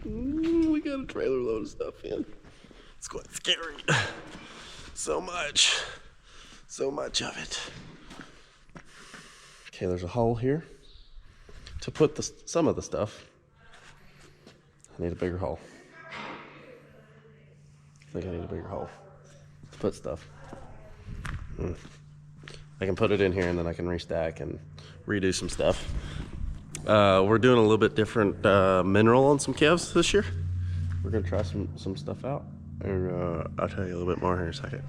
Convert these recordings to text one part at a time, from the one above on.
We got a trailer load of stuff in. It's quite scary. So much of it. Okay, there's a hole here to put some of the stuff. I need a bigger hole. I think I need a bigger hole to put stuff. I can put it in here and then I can restack and redo some stuff. We're doing a little bit different mineral on some calves this year. We're gonna try some stuff out, and I'll tell you a little bit more here in a second.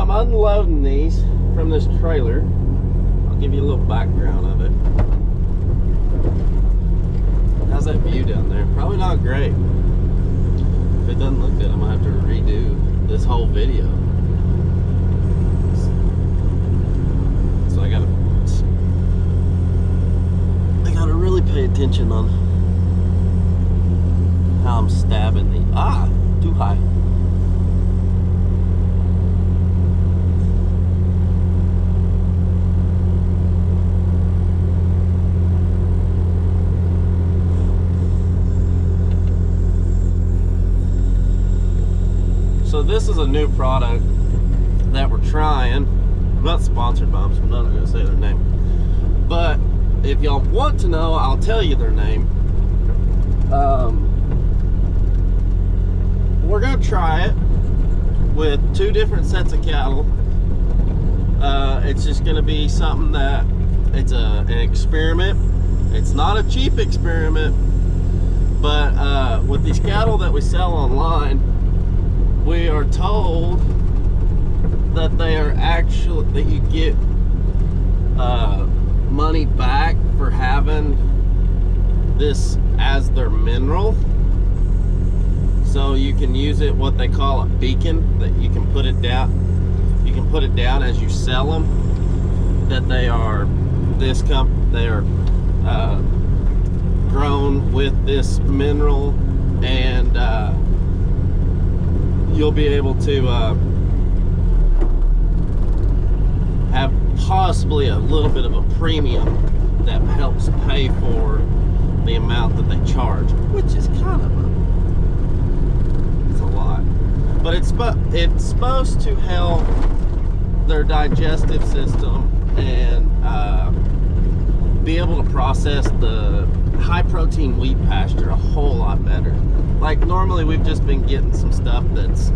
Unloading these from this trailer. I'll give you a little background of it. How's that view down there? Probably not great. If it doesn't look good, I'm gonna have to redo this whole video. So I gotta really pay attention on how I'm stabbing the too high. So this is a new product that we're trying. I'm not sponsored by them, so I'm not going to say their name. But if y'all want to know, I'll tell you their name. We're going to try it with 2 different sets of cattle. It's just going to be something that it's an experiment. It's not a cheap experiment, but with these cattle that we sell online, we are told that they are actually, that you get money back for having this as their mineral. So you can use it, what they call a beacon, that you can put it down. You can put it down as you sell them, that they are grown with this mineral, and you'll be able to have possibly a little bit of a premium that helps pay for the amount that they charge, which is kind of it's a lot. But it's supposed to help their digestive system and be able to process the high protein wheat pasture a whole lot better. Like normally we've just been getting some stuff that's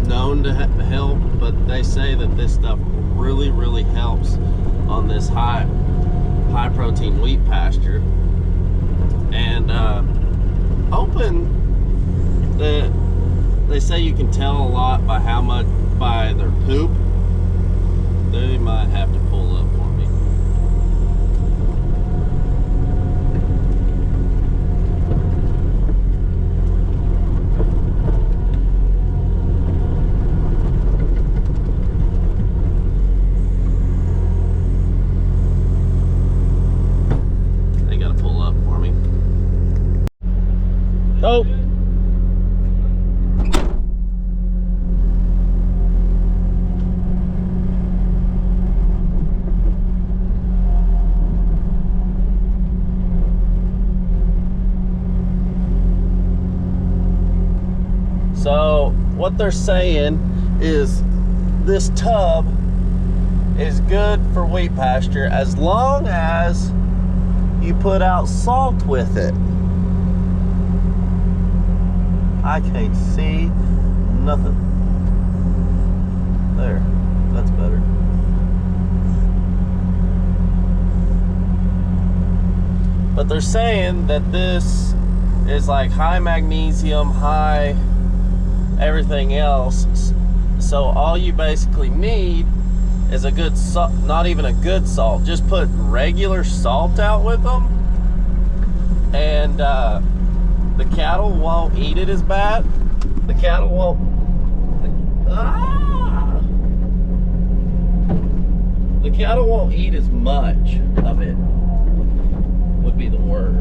known to help, but they say that this stuff really helps on this high protein wheat pasture. And hoping that, they say you can tell a lot by their poop. They might So what they're saying is this tub is good for wheat pasture as long as you put out salt with it. I can't see nothing. There, that's better. But they're saying that this is like high magnesium, high everything else. So all you basically need is a good salt, not even a good salt, just put regular salt out with them, and the cattle won't eat it as bad. The cattle won't, the cattle won't eat as much of it, would be the word,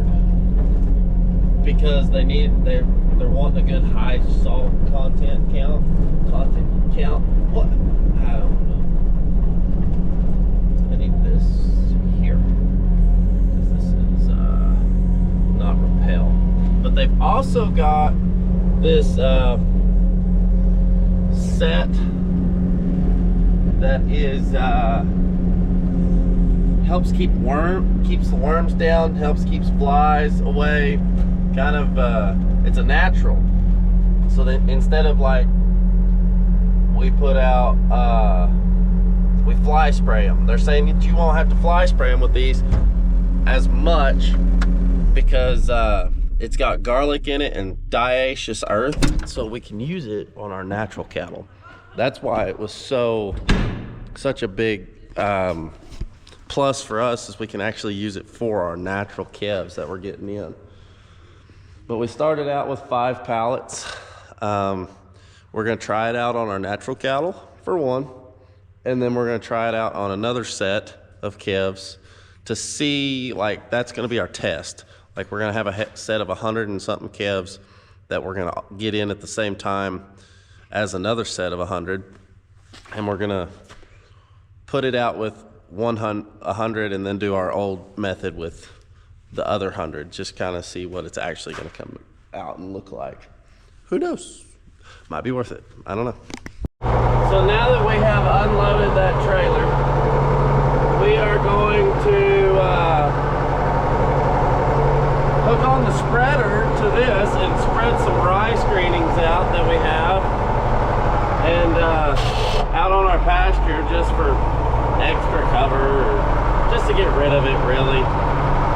because they're wanting a good high salt content count. What? I don't know. I need this here, because this is not Repel. But they've also got this set that is keeps the worms down, keeps flies away. Kind of it's a natural. So that instead of like we put out we fly spray them, they're saying that you won't have to fly spray them with these as much, because it's got garlic in it and diaceous earth, so we can use it on our natural cattle. That's why it was such a big plus for us, is we can actually use it for our natural calves that we're getting in. But we started out with 5 pallets. We're gonna try it out on our natural cattle for one, and then we're gonna try it out on another set of calves to see, like, that's gonna be our test. Like, we're gonna have a set of 100 and something calves that we're gonna get in at the same time as another set of 100, and we're gonna put it out with 100 and then do our old method with the other 100, just kind of see what it's actually gonna come out and look like. Who knows? Might be worth it. I don't know. So now that we have unloaded that trailer, we are going to hook on the spreader to this and spread some rye screenings out that we have, and out on our pasture, just for extra cover, or just to get rid of it, really.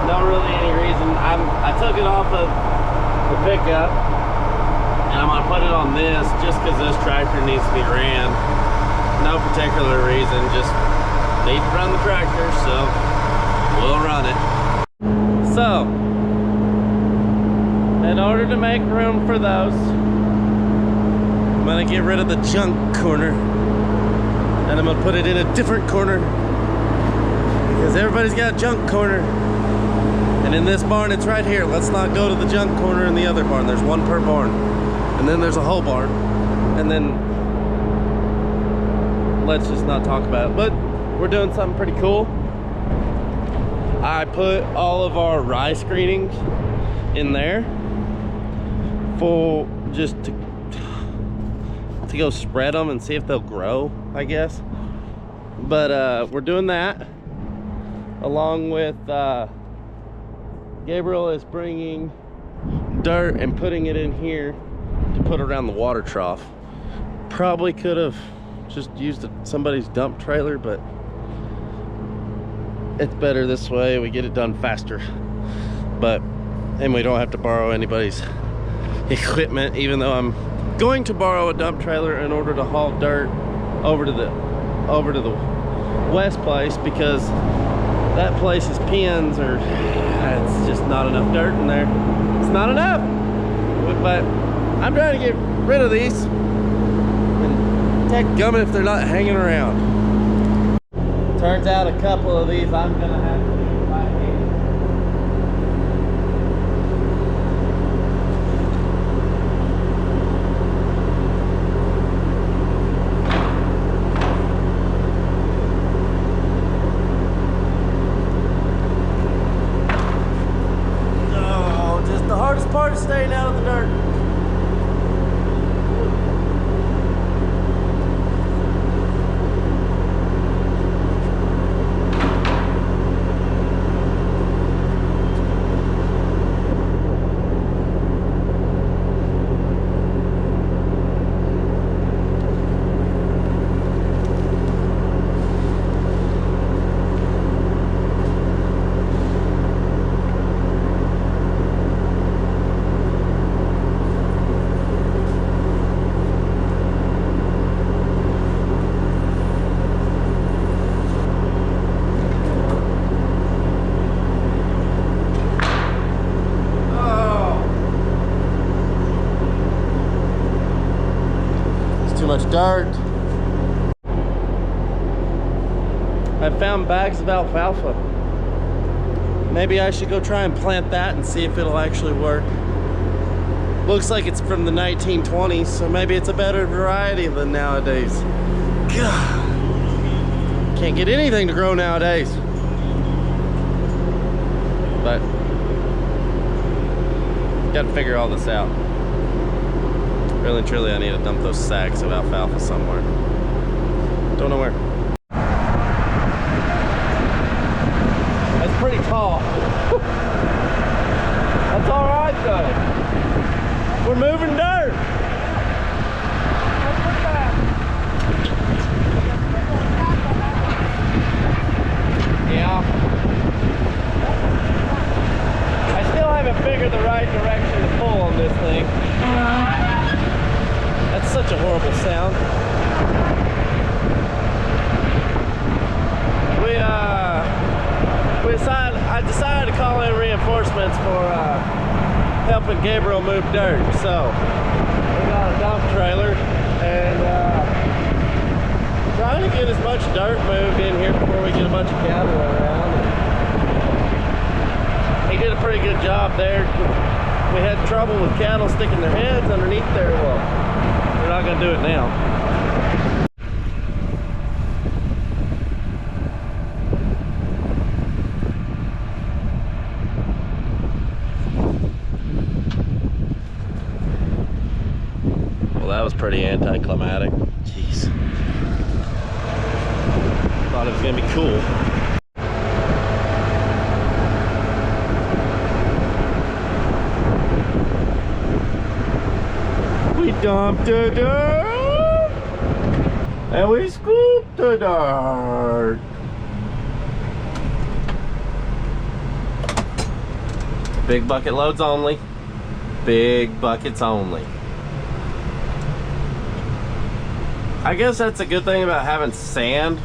No really any reason. I took it off of the pickup, and I'm gonna put it on this just because this tractor needs to be ran. No particular reason, just need to run the tractor, so we'll run it. So, in order to make room for those, I'm gonna get rid of the junk corner, and I'm gonna put it in a different corner, because everybody's got a junk corner. And in this barn, it's right here. Let's not go to the junk corner in the other barn. There's one per barn. And then there's a whole barn. And then let's just not talk about it. But we're doing something pretty cool. I put all of our rye screenings in there for just to go spread them and see if they'll grow, I guess. But we're doing that along with Gabriel is bringing dirt and putting it in here to put around the water trough. Probably could have just used somebody's dump trailer, but it's better this way. We get it done faster, and we don't have to borrow anybody's equipment, even though I'm going to borrow a dump trailer in order to haul dirt over to the west place, because that place's pins are, it's just not enough dirt in there. It's not enough. But I'm trying to get rid of these, and dadgummit if they're not hanging around. Turns out a couple of these I'm gonna have to do by hand. Oh, just the hardest part is staying out of the dirt. dirt. I found bags of alfalfa. Maybe I should go try and plant that and see if it'll actually work. Looks like it's from the 1920s, so maybe it's a better variety than nowadays. God, can't get anything to grow nowadays. But gotta figure all this out. Really and truly, I need to dump those sacks of alfalfa somewhere. Don't know where. That's pretty tall. That's all right though. We're moving dirt. Yeah. I still haven't figured the right direction to pull on this thing. That's such a horrible sound. I decided to call in reinforcements for helping Gabriel move dirt. So we got a dump trailer and trying to get as much dirt moved in here before we get a bunch of cattle around. He did a pretty good job there. We had trouble with cattle sticking their heads underneath there. Well, we're not going to do it now. That was pretty anticlimactic. Jeez. Thought it was gonna be cool. We dumped the dirt and we scooped the dirt. Big bucket loads only. Big buckets only. I guess that's a good thing about having sand,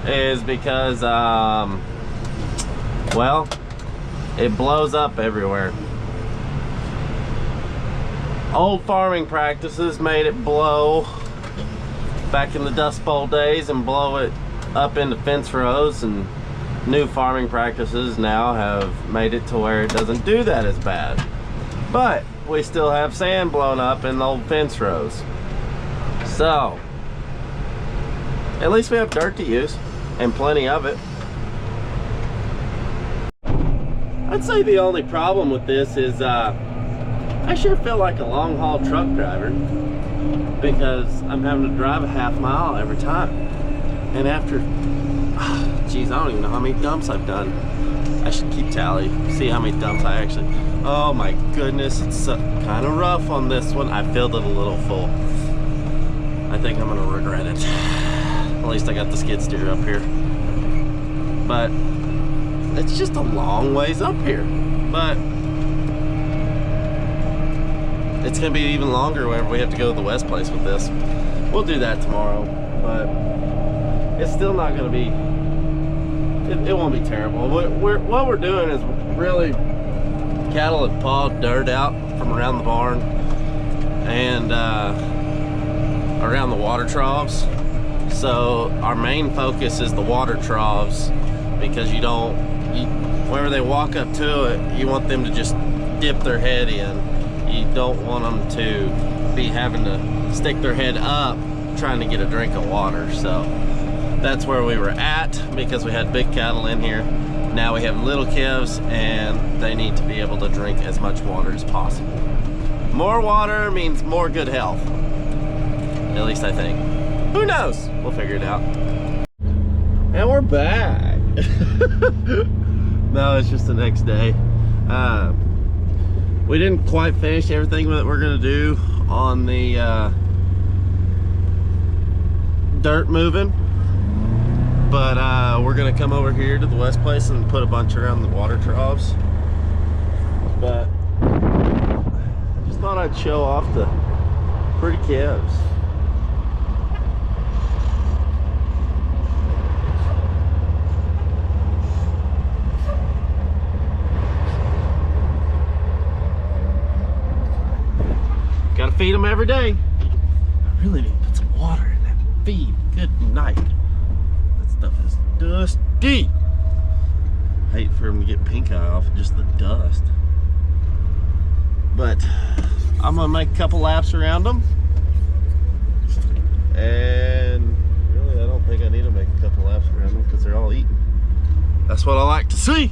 is because, well, it blows up everywhere. Old farming practices made it blow back in the Dust Bowl days and blow it up into fence rows, and new farming practices now have made it to where it doesn't do that as bad. But we still have sand blown up in the old fence rows. So at least we have dirt to use, and plenty of it. I'd say the only problem with this is I sure feel like a long haul truck driver, because I'm having to drive a half mile every time. And after, geez, I don't even know how many dumps I've done. I should keep tally, see how many dumps I actually, oh my goodness, it's kind of rough on this one. I filled it a little full. I think I'm gonna regret it. At least I got the skid steer up here. But it's just a long ways up here. But it's gonna be even longer whenever we have to go to the West Place with this. We'll do that tomorrow, but it's still not gonna be, it won't be terrible. What we're doing is really, cattle have pawed dirt out from around the barn and around the water troughs. So our main focus is the water troughs, because whenever they walk up to it, you want them to just dip their head in. You don't want them to be having to stick their head up trying to get a drink of water. So that's where we were at, because we had big cattle in here. Now we have little calves, and they need to be able to drink as much water as possible. More water means more good health, at least I think. Who knows? We'll figure it out. And we're back. No, it's just the next day. We didn't quite finish everything that we're gonna do on the dirt moving, but we're gonna come over here to the West Place and put a bunch around the water troughs. But I just thought I'd show off the pretty calves. Gotta feed them every day. I really need to put some water in. feed. Good night. That stuff is dusty. Hate for him to get pink eye off just the dust. But I'm gonna make a couple laps around them. And really, I don't think I need to make a couple laps around them because they're all eating. That's what I like to see.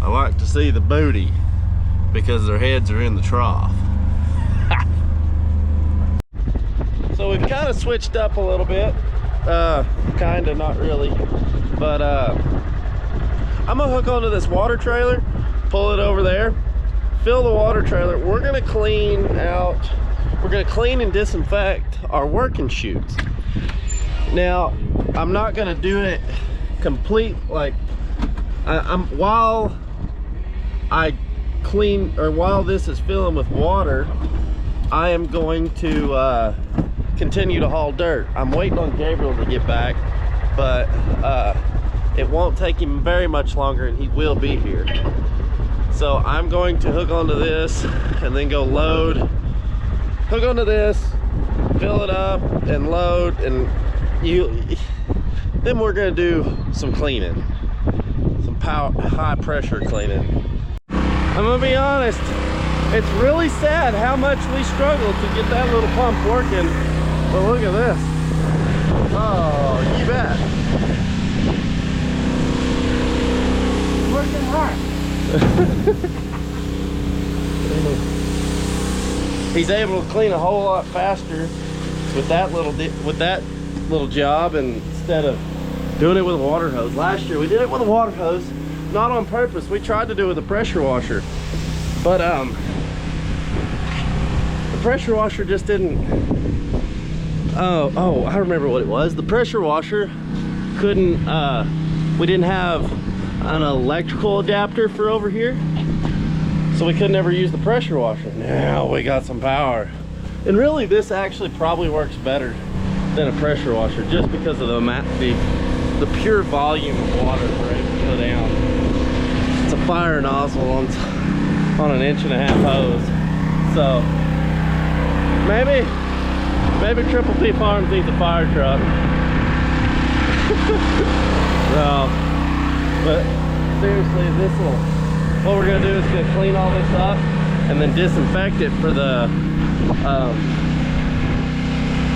I like to see the booty because their heads are in the trough. So we've kind of switched up a little bit. Kind of, not really. But I'm gonna hook onto this water trailer, pull it over there, fill the water trailer. We're gonna clean and disinfect our working chutes. Now, I'm not gonna do it complete, like, while this is filling with water, I am going to continue to haul dirt. I'm waiting on Gabriel to get back, but it won't take him very much longer and he will be here. So I'm going to hook onto this and then go load, hook onto this, fill it up and load, and then we're gonna do some cleaning, some high pressure cleaning. I'm gonna be honest, it's really sad how much we struggled to get that little pump working, but look at this. Oh, you bet. Working hard. He's able to clean a whole lot faster with that little job instead of doing it with a water hose. Last year we did it with a water hose, not on purpose. We tried to do it with a pressure washer, but the pressure washer just didn't. Oh, I remember what it was. The pressure washer couldn't. We didn't have an electrical adapter for over here, so we could never use the pressure washer. Now we got some power, and really this actually probably works better than a pressure washer just because of the pure volume of water we're able to go down. It's a fire nozzle on an 1.5-inch hose, so maybe Triple P Farms needs a fire truck. No, but seriously, what we're gonna do is gonna clean all this up and then disinfect it for the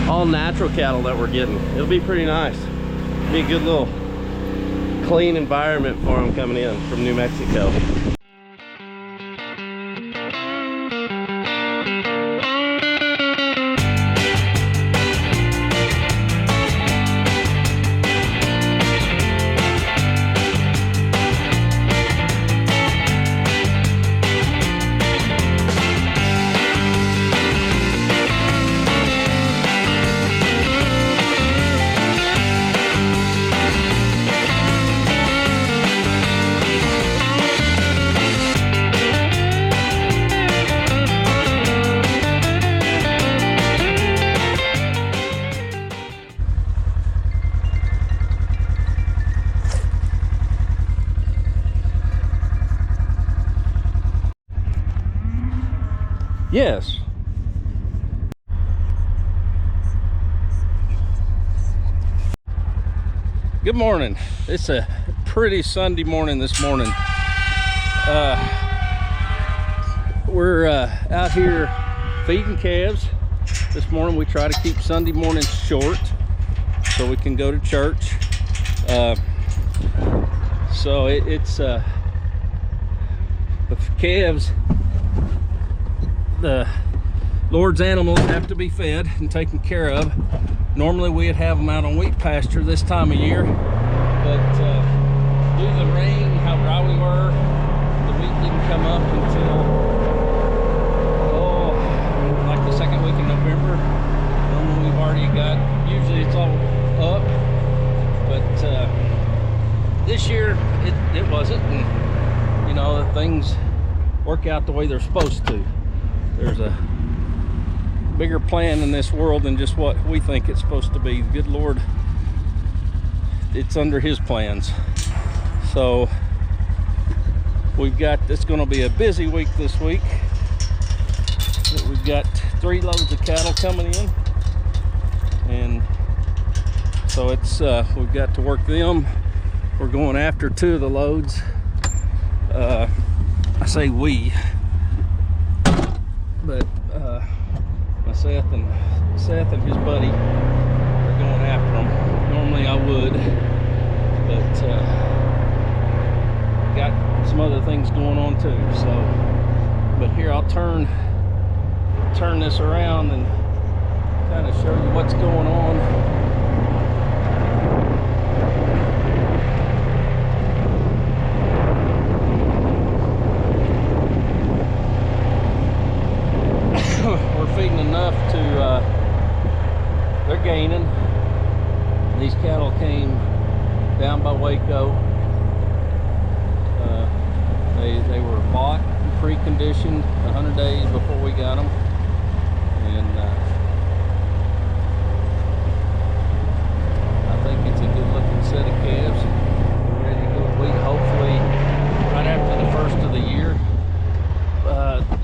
all natural cattle that we're getting. It'll be pretty nice. It'll be a good little clean environment for them coming in from New Mexico. Yes. Good morning. It's a pretty Sunday morning this morning. We're out here feeding calves. This morning we try to keep Sunday mornings short so we can go to church. So it's the calves, the Lord's animals have to be fed and taken care of. Normally we'd have them out on wheat pasture this time of year, but due to the rain, how dry we were, the wheat didn't come up until like the second week in November. Normally we've already got, usually it's all up, but this year it wasn't, and you know, things work out the way they're supposed to. There's a bigger plan in this world than just what we think it's supposed to be. The good Lord, it's under his plans. So it's going to be a busy week this week. We've got 3 loads of cattle coming in and so it's we've got to work them. We're going after 2 of the loads. I say we, but Seth and his buddy are going after them. Normally I would, but got some other things going on too. So, but here I'll turn this around and kind of show you what's going on. We're feeding enough to, they're gaining. These cattle came down by Waco. They were bought, preconditioned 100 days before we got them. And I think it's a good looking set of calves. We're ready to go wheat, hopefully right after the first of the year.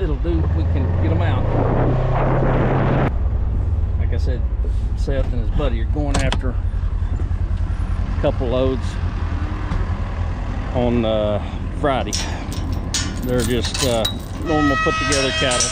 It'll do, we can get them out. Like I said, Seth and his buddy are going after a couple loads on Friday. They're just normal put together cattle.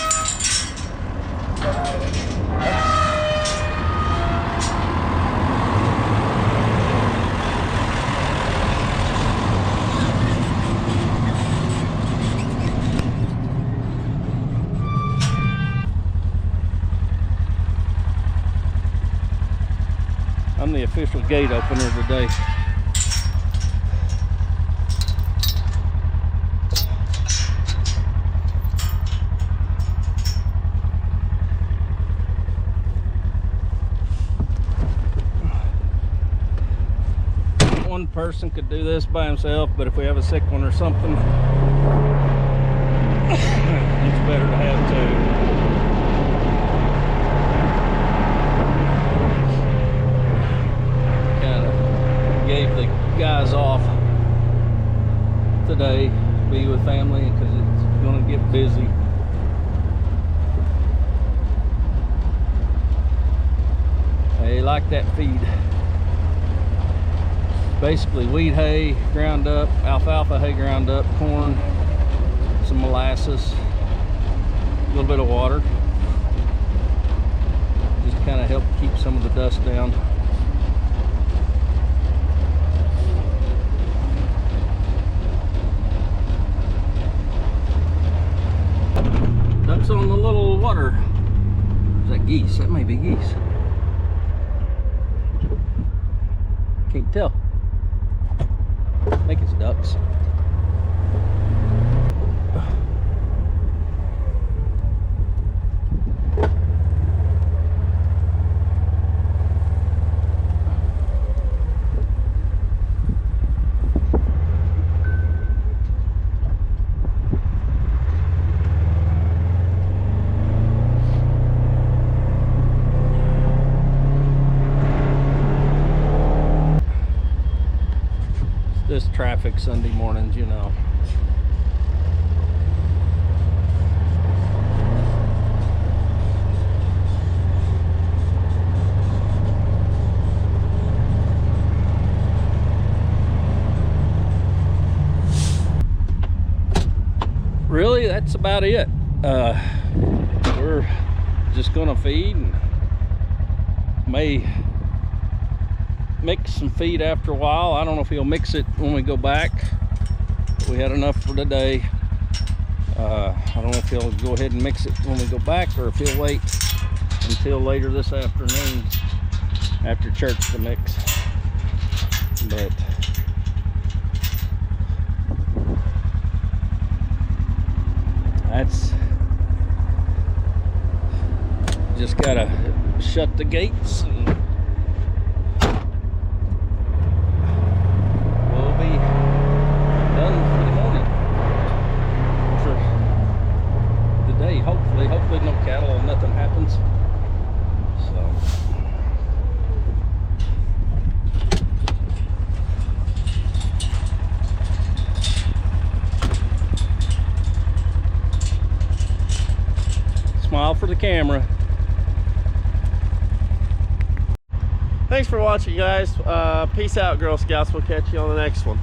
I'm the official gate opener today. One person could do this by himself, but if we have a sick one or something, it's better to have two. Gave the guys off today to be with family because it's going to get busy. They like that feed. Basically wheat hay ground up, alfalfa hay ground up, corn, some molasses, a little bit of water. Just kind of help keep some of the dust down. Ducks on the little water. Is that geese? That may be geese. Can't tell. I think it's ducks. This traffic Sunday mornings, you know. Really, that's about it. We're just gonna feed and may mix some feed after a while. I don't know if he'll mix it when we go back. We had enough for today. I don't know if he'll go ahead and mix it when we go back or if he'll wait until later this afternoon after church to mix. But that's just gotta shut the gates and hopefully no cattle and nothing happens. So smile for the camera. Thanks for watching, guys. Peace out, Girl Scouts. We'll catch you on the next one.